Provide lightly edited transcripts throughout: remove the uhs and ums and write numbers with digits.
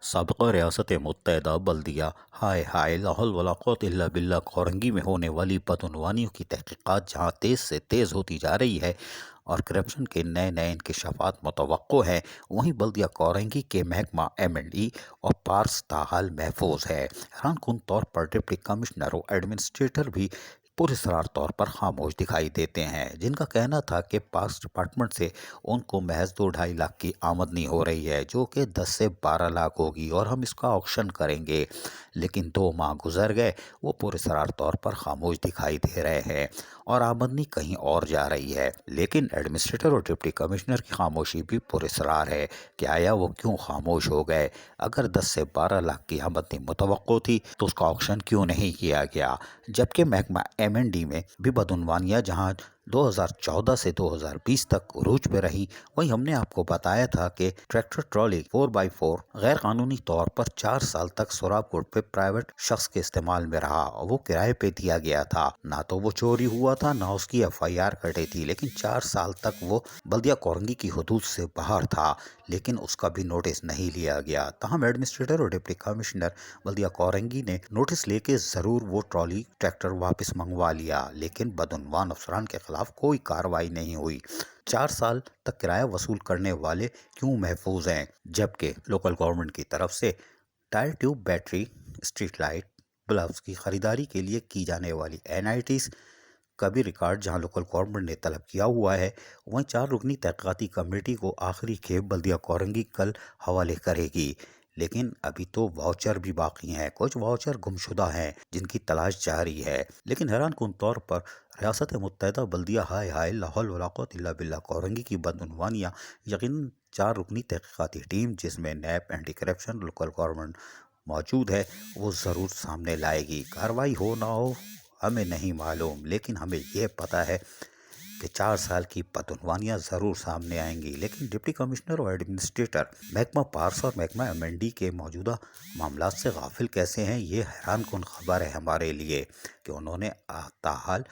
साबिक़ रियासत मुत्तहदा बल्दिया हाय हाय लाहौल वला क़ुव्वत इल्ला बिल्लाह कोरंगी में होने वाली बदउनवानियों की तहक़ीक़ात जहाँ तेज़ से तेज़ होती जा रही है और करप्शन के नए नए इंकशाफात मुतवक्को हैं, वहीं बल्दिया कोरंगी के महकमा M&E और पार्स ताहाल महफूज है। हैरानकुन तौर पर डिप्टी कमिश्नर और एडमिनिस्ट्रेटर भी पुरस्रार तौर पर खामोश दिखाई देते हैं, जिनका कहना था कि पार्स डिपार्टमेंट से उनको महज 2-2.5 लाख की आमदनी हो रही है, जो कि 10 से 12 लाख होगी और हम इसका ऑक्शन करेंगे। लेकिन 2 माह गुजर गए, वो पुरस्रार तौर पर खामोश दिखाई दे रहे हैं और आमदनी कहीं और जा रही है। लेकिन एडमिनिस्ट्रेटर और डिप्टी कमिश्नर की खामोशी भी पुरस्रार है कि आया वो क्यों खामोश हो गए। अगर 10 से 12 लाख की आमदनी मुतवक्को थी तो उसका ऑक्शन क्यों नहीं किया गया। जबकि महकमा M&D में भी बदउनवानियाँ जहाँ 2014 से 2020 तक उरूज पे रही, वहीं हमने आपको बताया था कि ट्रैक्टर ट्रॉली 4x4 गैर कानूनी तौर पर 4 साल तक सोराबकोट पे प्राइवेट शख्स के इस्तेमाल में रहा और वो किराए पे दिया गया था। ना तो वो चोरी हुआ था, ना उसकी FIR कटी थी, लेकिन 4 साल तक वो बल्दिया कोरंगी की हदूद से बाहर था, लेकिन उसका भी नोटिस नहीं लिया गया। तहम एडमिनिस्ट्रेटर और डिप्टी कमिश्नर बल्दिया कोरंगी ने नोटिस लेके ज़रूर वो ट्रॉली ट्रैक्टर वापस मंगवा लिया, लेकिन बदउनवान अफसरान के खिलाफ कोई कार्रवाई नहीं हुई। 4 साल तक किराया वसूल करने वाले क्यों महफूज हैं, जबकि लोकल गवर्नमेंट की तरफ से tyre tube battery, street light, bulbs की खरीदारी के लिए की जाने वाली NITs का भी रिकॉर्ड जहां लोकल गवर्नमेंट ने तलब किया हुआ है, वहीं 4 रुकनी तहक़ीक़ाती कमेटी को आखिरी खेप बल्दिया कोरंगी कल हवाले करेगी। लेकिन अभी तो वाउचर भी बाकी हैं, कुछ वाउचर गुमशुदा हैं जिनकी तलाश जारी है। लेकिन हैरानकुन तौर पर रियासत मुत्तहदा बल्दिया हाय हाय लाहौल वला क़ुव्वत इल्ला बिल्लाह कोरंगी की बदउनवानियाँ यकीनन 4 रुकनी तहक़ीक़ाती टीम जिसमें नैब, एंटी करप्शन, लोकल गवर्नमेंट मौजूद है, वो ज़रूर सामने लाएगी। कार्रवाई हो ना हो हमें नहीं मालूम, लेकिन हमें यह पता है कि 4 साल की बदउनवानियाँ ज़रूर सामने आएंगी। लेकिन डिप्टी कमिश्नर और एडमिनिस्ट्रेटर महकमा पार्स और महकमा M&D के मौजूदा मामलात से गाफिल कैसे हैं, ये हैरानकुन खबर है हमारे लिए कि उन्होंने ताहाल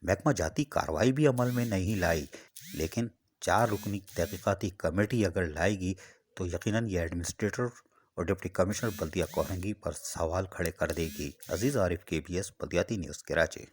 महकमा जाती कार्रवाई भी अमल में नहीं लाई। लेकिन 4 रुकनी तहक़ीक़ाती कमेटी अगर लाएगी तो यकीनन ये एडमिनिस्ट्रेटर और डिप्टी कमिश्नर बल्दिया कोरंगी पर सवाल खड़े कर देगी। अजीज़ आरिफ, KBS बल्दियाती न्यूज़, कराची।